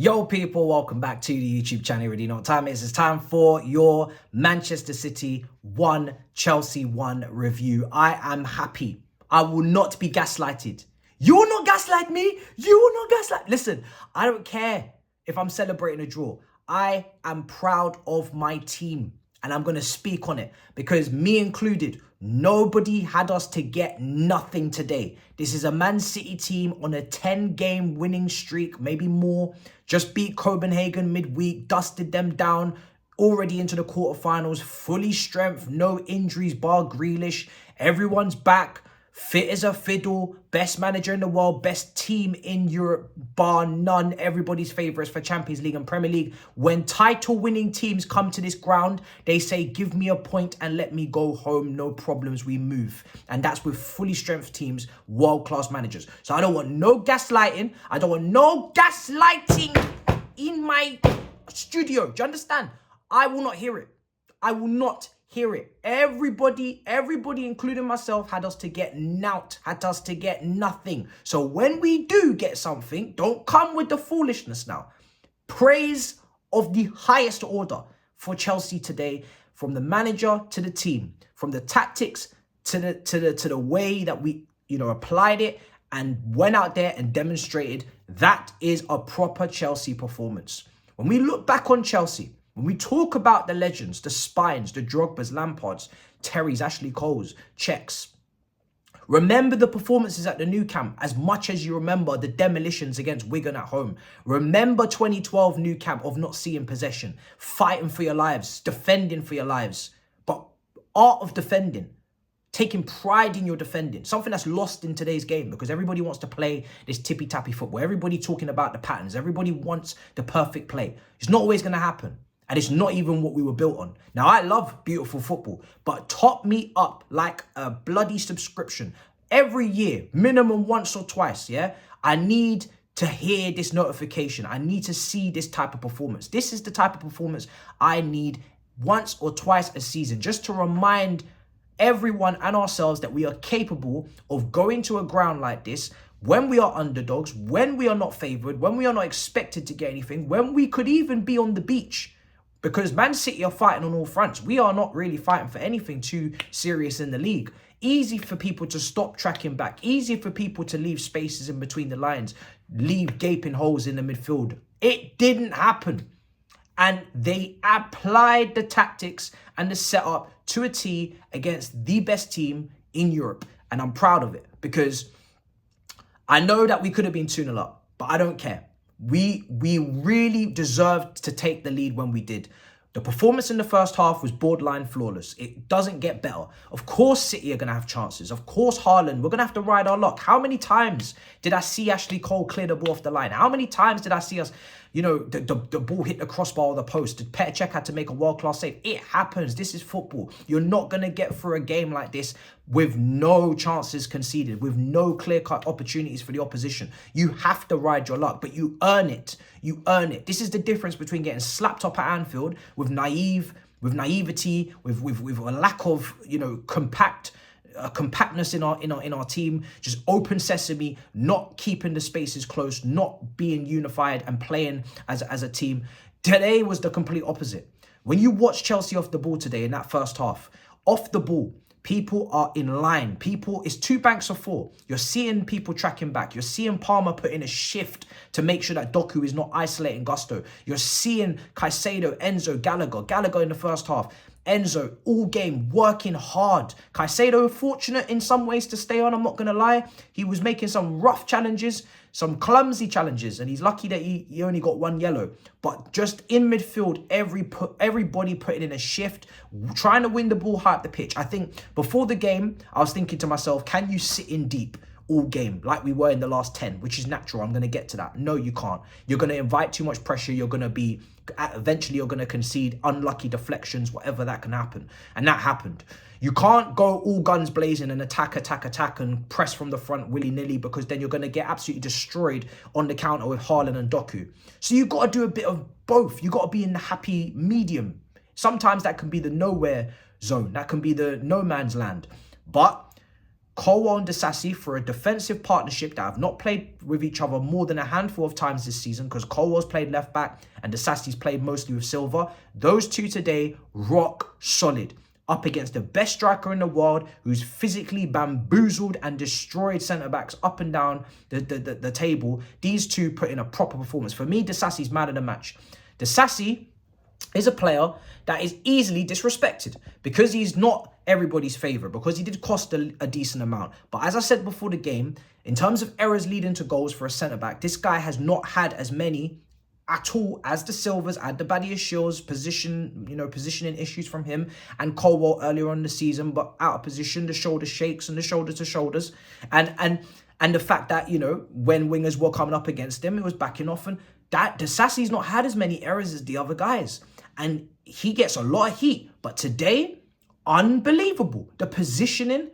Yo people, welcome back to the YouTube channel. You already know what time it is. It's time for your Manchester City 1, Chelsea 1 review. I am happy. I will not be gaslighted. You will not gaslight me. You will not gaslight. Listen, I don't care if I'm celebrating a draw. I am proud of my team and I'm going to speak on it because me included, nobody had us to get nothing today. This is a Man City team on a 10-game winning streak, maybe more. Just beat Copenhagen midweek, dusted them down, already into the quarterfinals, fully strength, no injuries, bar Grealish. Everyone's back, fit as a fiddle, best manager in the world, best team in Europe, bar none. Everybody's favourites for Champions League and Premier League. When title-winning teams come to this ground, they say, give me a point and let me go home. No problems, we move. And that's with fully strength teams, world-class managers. So I don't want no gaslighting. I don't want no gaslighting in my studio. Do you understand? I will not hear it. I will not hear it. Everybody, including myself, had us to get nout, had us to get nothing. So when we do get something, don't come with the foolishness now. Praise of the highest order for Chelsea today, from the manager to the team, from the tactics to the way that we, applied it and went out there and demonstrated. That is a proper Chelsea performance. When we look back on Chelsea, when we talk about the legends, the Spines, the Drogbas, Lampards, Terrys, Ashley Coles, Czechs, remember the performances at the Nou Camp as much as you remember the demolitions against Wigan at home. Remember 2012 Nou Camp of not seeing possession, fighting for your lives, defending for your lives. But art of defending, taking pride in your defending, something that's lost in today's game because everybody wants to play this tippy-tappy football. Everybody talking about the patterns. Everybody wants the perfect play. It's not always going to happen. And it's not even what we were built on. Now, I love beautiful football, but top me up like a bloody subscription. Every year, minimum once or twice, yeah? I need to hear this notification. I need to see this type of performance. This is the type of performance I need once or twice a season, just to remind everyone and ourselves that we are capable of going to a ground like this when we are underdogs, when we are not favoured, when we are not expected to get anything, when we could even be on the beach. Because Man City are fighting on all fronts. We are not really fighting for anything too serious in the league. Easy for people to stop tracking back. Easy for people to leave spaces in between the lines. Leave gaping holes in the midfield. It didn't happen. And they applied the tactics and the setup to a T against the best team in Europe. And I'm proud of it because I know that we could have been 2-0 up, but I don't care. We really deserved to take the lead when we did. The performance in the first half was borderline flawless. It doesn't get better. Of course City are going to have chances. Of course Hairline, we're going to have to ride our luck. How many times did I see Ashley Cole clear the ball off the line? How many times did I see us, the ball hit the crossbar or the post? Petr Cech had to make a world-class save. It happens. This is football. You're not going to get through a game like this with no chances conceded, with no clear-cut opportunities for the opposition. You have to ride your luck, but you earn it. You earn it. This is the difference between getting slapped up at Anfield with naivety, with a lack of, compactness in our team, just open sesame, not keeping the spaces close, not being unified and playing as a team. Today was the complete opposite. When you watch Chelsea off the ball today in that first half, off the ball, people are in line. It's 2 banks of 4. You're seeing people tracking back. You're seeing Palmer put in a shift to make sure that Doku is not isolating Gusto. You're seeing Caicedo, Enzo, Gallagher in the first half. Enzo, all game, working hard. Caicedo, fortunate in some ways to stay on, I'm not going to lie. He was making some rough challenges, some clumsy challenges, and he's lucky that he only got 1 yellow. But just in midfield, everybody putting in a shift, trying to win the ball high up the pitch. I think before the game, I was thinking to myself, can you sit in deep all game like we were in the last 10, which is natural. I'm going to get to that. No, you can't. You're going to invite too much pressure. You're going to be, eventually you're going to concede unlucky deflections, whatever that can happen. And that happened. You can't go all guns blazing and attack and press from the front willy-nilly because then you're going to get absolutely destroyed on the counter with Hairline and Doku. So you've got to do a bit of both. You've got to be in the happy medium. Sometimes that can be the nowhere zone. That can be the no man's land. But Colwill and Disasi, for a defensive partnership that have not played with each other more than a handful of times this season, because Colwill's played left back and Disasi's played mostly with Silva. Those two today, rock solid. Up against the best striker in the world, who's physically bamboozled and destroyed centre-backs up and down the table. These two put in a proper performance. For me, Disasi's man of the match. Disasi is a player that is easily disrespected because he's not everybody's favourite, because he did cost a decent amount. But as I said before the game, in terms of errors leading to goals for a centre-back, this guy has not had as many at all as the Silvers, at the Badiashiels, positioning issues from him and Colwill earlier on in the season, but out of position, the shoulder shakes and the shoulder to shoulders. And the fact that, when wingers were coming up against him, it was backing off, and that Disasi's not had as many errors as the other guys. And he gets a lot of heat. But today, unbelievable. The positioning,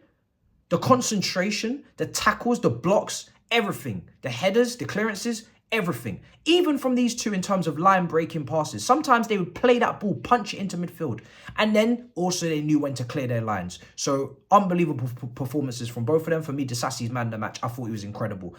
the concentration, the tackles, the blocks, everything. The headers, the clearances, everything. Even from these two in terms of line breaking passes. Sometimes they would play that ball, punch it into midfield. And then also they knew when to clear their lines. So unbelievable performances from both of them. For me, Disasi's man of the match. I thought he was incredible.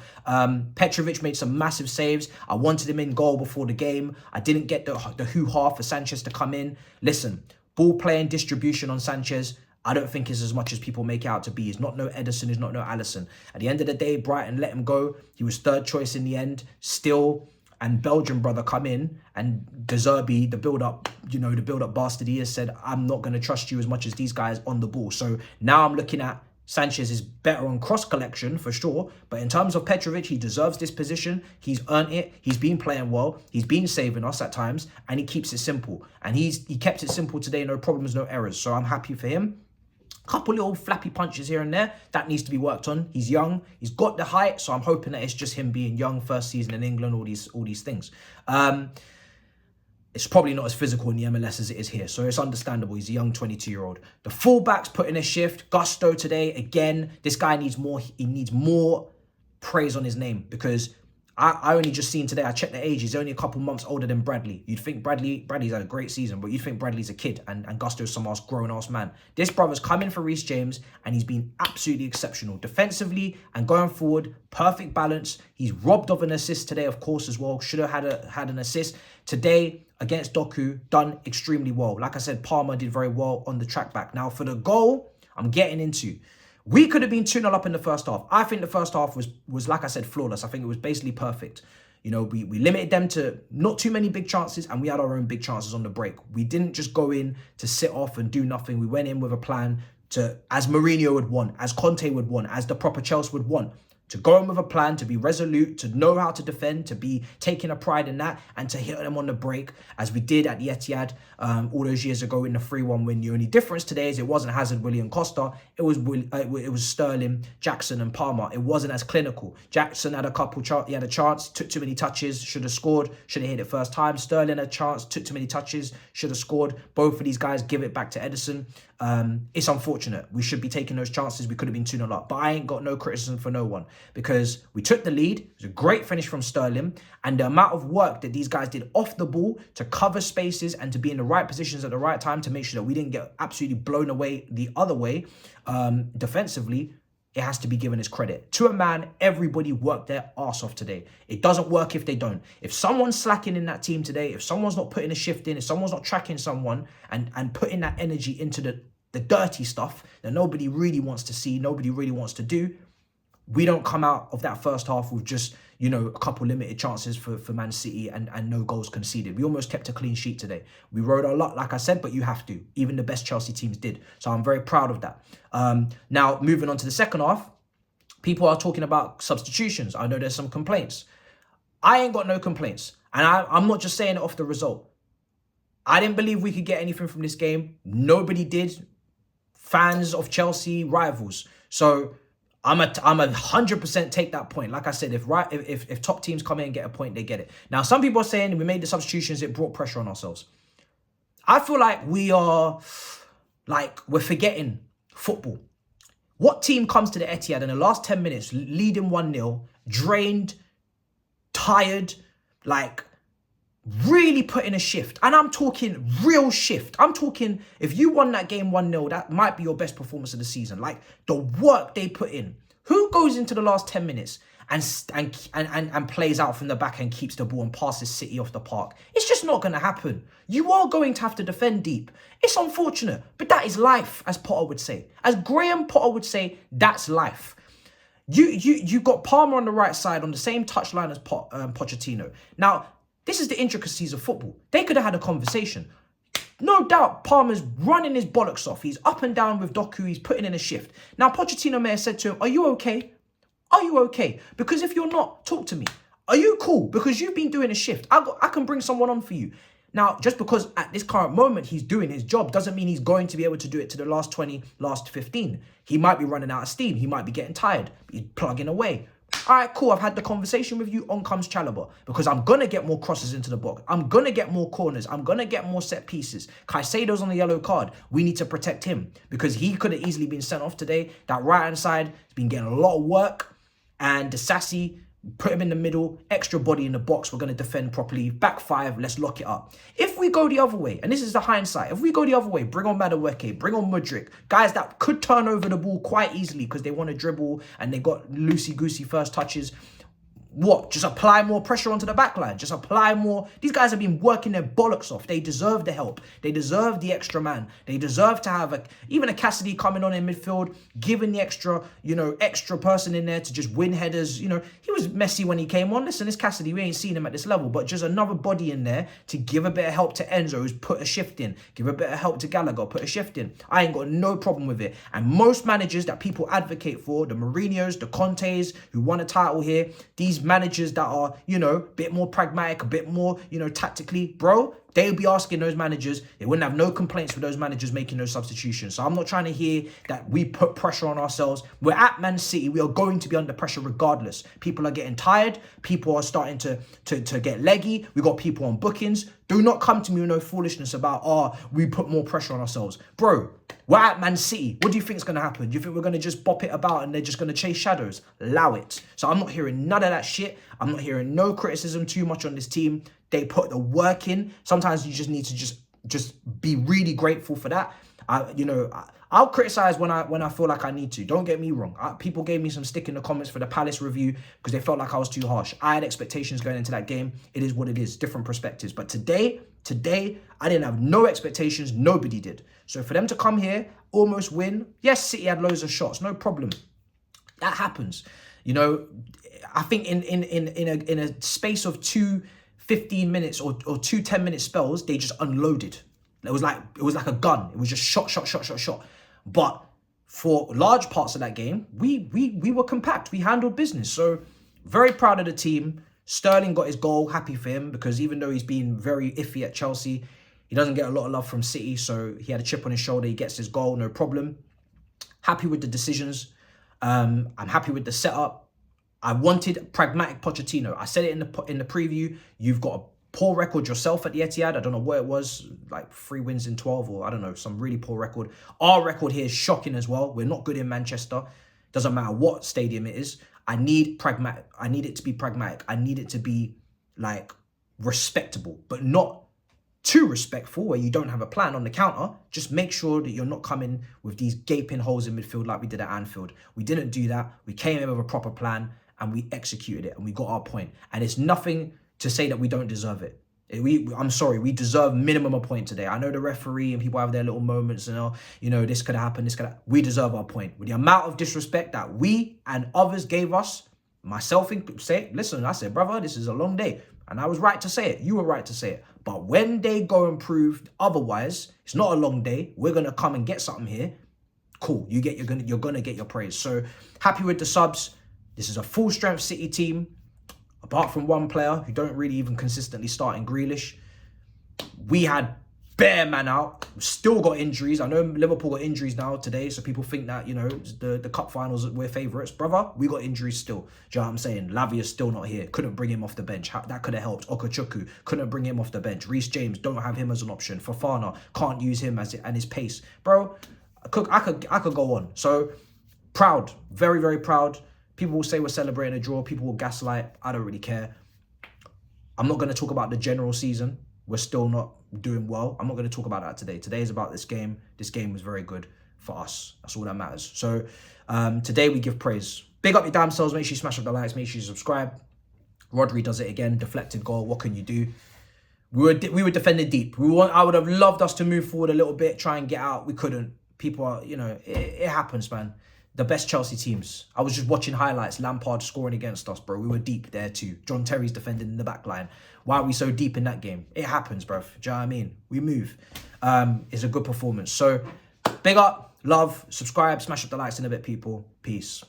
Petrovic made some massive saves. I wanted him in goal before the game. I didn't get the hoo-ha for Sanchez to come in. Listen, ball playing distribution on Sanchez, I don't think is as much as people make it out to be. He's not no Ederson, he's not no Alisson. At the end of the day, Brighton let him go. He was third choice in the end. Still, and Belgian brother come in, and De Zerbi, the build-up bastard he has, said, I'm not going to trust you as much as these guys on the ball. So now I'm looking at Sanchez is better on cross collection for sure. But in terms of Petrovic, he deserves this position. He's earned it. He's been playing well. He's been saving us at times, and he keeps it simple. And he kept it simple today, no problems, no errors. So I'm happy for him. Couple little flappy punches here and there that needs to be worked on. He's young, he's got the height, so I'm hoping that it's just him being young, first season in England, all these things. It's probably not as physical in the MLS as it is here, so it's understandable. He's a young 22-year-old. The fullbacks put in a shift. Gusto today, again, this guy needs more. He needs more praise on his name, because I only just seen today, I checked the age, he's only a couple months older than Bradley. You'd think Bradley's had a great season, but you'd think Bradley's a kid and Gusto's some grown-ass man. This brother's come in for Reece James, and he's been absolutely exceptional. Defensively and going forward, perfect balance. He's robbed of an assist today, of course, as well. Should have had an assist. Today, against Doku, done extremely well. Like I said, Palmer did very well on the track back. Now, for the goal, I'm getting into. We could have been 2-0 up in the first half. I think the first half was like I said, flawless. I think it was basically perfect. We limited them to not too many big chances, and we had our own big chances on the break. We didn't just go in to sit off and do nothing. We went in with a plan to, as Mourinho would want, as Conte would want, as the proper Chels would want, to go in with a plan, to be resolute, to know how to defend, to be taking a pride in that, and to hit them on the break, as we did at the Etihad all those years ago in the 3-1 win. The only difference today is it wasn't Hazard, Willian, Costa. It was Sterling, Jackson, and Palmer. It wasn't as clinical. Jackson had he had a chance, took too many touches, should have scored, should have hit it first time. Sterling had a chance, took too many touches, should have scored. Both of these guys give it back to Ederson. It's unfortunate. We should be taking those chances. We could have been 2-0 up. But I ain't got no criticism for no one, because we took the lead. It was a great finish from Sterling, and the amount of work that these guys did off the ball to cover spaces and to be in the right positions at the right time to make sure that we didn't get absolutely blown away the other way defensively, it has to be given its credit. To a man, everybody worked their arse off today. It doesn't work if they don't. If someone's slacking in that team today, if someone's not putting a shift in, if someone's not tracking someone and putting that energy into the dirty stuff that nobody really wants to see, nobody really wants to do, we don't come out of that first half with just, a couple limited chances for Man City and no goals conceded. We almost kept a clean sheet today. We rode our luck, like I said, but you have to. Even the best Chelsea teams did. So I'm very proud of that. Now, moving on to the second half, people are talking about substitutions. I know there's some complaints. I ain't got no complaints. And I'm not just saying it off the result. I didn't believe we could get anything from this game. Nobody did. Fans of Chelsea, rivals. So I'm a 100% take that point. Like I said, if top teams come in and get a point, they get it. Now, some people are saying we made the substitutions, it brought pressure on ourselves. I feel like we're forgetting football. What team comes to the Etihad in the last 10 minutes, leading 1-0, drained, tired, really put in a shift. And I'm talking real shift. I'm talking, if you won that game 1-0, that might be your best performance of the season. Like, the work they put in. Who goes into the last 10 minutes and plays out from the back and keeps the ball and passes City off the park? It's just not going to happen. You are going to have to defend deep. It's unfortunate, but that is life, as Potter would say. As Graham Potter would say, that's life. You got Palmer on the right side on the same touchline as Pochettino. Now, this is the intricacies of football. They could have had a conversation. No doubt Palmer's running his bollocks off. He's up and down with Doku. He's putting in a shift. Now, Pochettino may have said to him, are you okay? Are you okay? Because if you're not, talk to me. Are you cool? Because you've been doing a shift. I can bring someone on for you. Now, just because at this current moment he's doing his job doesn't mean he's going to be able to do it to the last 20, last 15. He might be running out of steam. He might be getting tired. He's plugging away. All right, cool. I've had the conversation with you. On comes Chalobah, because I'm going to get more crosses into the box. I'm going to get more corners. I'm going to get more set pieces. Caicedo's on the yellow card. We need to protect him because he could have easily been sent off today. That right-hand side has been getting a lot of work. And Disasi, put him in the middle, extra body in the box. We're going to defend properly. Back five, let's lock it up. If we go the other way, and this is the hindsight, if we go the other way, bring on Madueke, bring on Mudryk, guys that could turn over the ball quite easily because they want to dribble and they got loosey-goosey first touches. What? Just apply more pressure onto the back line. Just apply more. These guys have been working their bollocks off. They deserve the help. They deserve the extra man. They deserve to have even a Cassidy coming on in midfield, giving the extra, extra person in there to just win headers. He was messy when he came on. Listen, this Cassidy, we ain't seen him at this level, but just another body in there to give a bit of help to Enzo, who's put a shift in. Give a bit of help to Gallagher, put a shift in. I ain't got no problem with it. And most managers that people advocate for, the Mourinhos, the Contes, who won a title here, these managers that are, a bit more pragmatic, a bit more, tactically, bro, they'll be asking those managers. They wouldn't have no complaints with those managers making those substitutions. So I'm not trying to hear that we put pressure on ourselves. We're at Man City. We are going to be under pressure regardless. People are getting tired. People are starting to get leggy. We got people on bookings. Do not come to me with no foolishness about, we put more pressure on ourselves. Bro, we're at Man City. What do you think is going to happen? Do you think we're going to just bop it about and they're just going to chase shadows? Allow it. So I'm not hearing none of that shit. I'm not hearing no criticism too much on this team. They put the work in. Sometimes you just need to just be really grateful for that. I'll criticize when I feel like I need to. Don't get me wrong. People gave me some stick in the comments for the Palace review because they felt like I was too harsh. I had expectations going into that game. It is what it is. Different perspectives. But today, I didn't have no expectations. Nobody did. So for them to come here, almost win. Yes, City had loads of shots. No problem. That happens. I think in a space of 2 15 minutes or 2 10-minute spells, they just unloaded. It was like a gun. It was just shot. But for large parts of that game, we were compact. We handled business. So very proud of the team. Sterling got his goal. Happy for him because even though he's been very iffy at Chelsea, he doesn't get a lot of love from City. So he had a chip on his shoulder. He gets his goal. No problem. Happy with the decisions. I'm happy with the setup. I wanted pragmatic Pochettino. I said it in the preview. You've got a poor record yourself at the Etihad. I don't know what it was, like 3 wins in 12 or I don't know, some really poor record. Our record here is shocking as well. We're not good in Manchester. Doesn't matter what stadium it is. I need pragmatic. I need it to be pragmatic. I need it to be like respectable, but not too respectful where you don't have a plan on the counter. Just make sure that you're not coming with these gaping holes in midfield like we did at Anfield. We didn't do that. We came in with a proper plan and we executed it and we got our point. And it's nothing to say that we don't deserve it. I'm sorry, we deserve minimum a point today. I know the referee and people have their little moments and, this could happen, this could happen. We deserve our point. With the amount of disrespect that we and others gave us, myself, listen, I said, brother, this is a long day. And I was right to say it. You were right to say it. But when they go and prove otherwise, it's not a long day. We're going to come and get something here. Cool. You're going to get your praise. So happy with the subs. This is a full strength City team. Apart from one player who don't really even consistently start in Grealish. We had bare man out. Still got injuries. I know Liverpool got injuries now today. So people think that, the cup finals, we're favourites. Brother, we got injuries still. Do you know what I'm saying? Lavia's still not here. Couldn't bring him off the bench. That could have helped. Okachuku, couldn't bring him off the bench. Reece James, don't have him as an option. Fofana, can't use him and his pace. Bro, I could go on. So proud. Very, very proud. People will say we're celebrating a draw. People will gaslight. I don't really care. I'm not going to talk about the general season. We're still not doing well. I'm not going to talk about that today. Today is about this game. This game was very good for us. That's all that matters. So today we give praise. Big up your damn selves. Make sure you smash up the likes. Make sure you subscribe. Rodri does it again. Deflected goal. What can you do? We were defending deep. I would have loved us to move forward a little bit, try and get out. We couldn't. People are, you know, it happens, man. The best Chelsea teams. I was just watching highlights. Lampard scoring against us, bro. We were deep there too. John Terry's defending in the back line. Why are we so deep in that game? It happens, bro. Do you know what I mean? We move. It's a good performance. So, big up, love, subscribe, smash up the likes in a bit, people. Peace.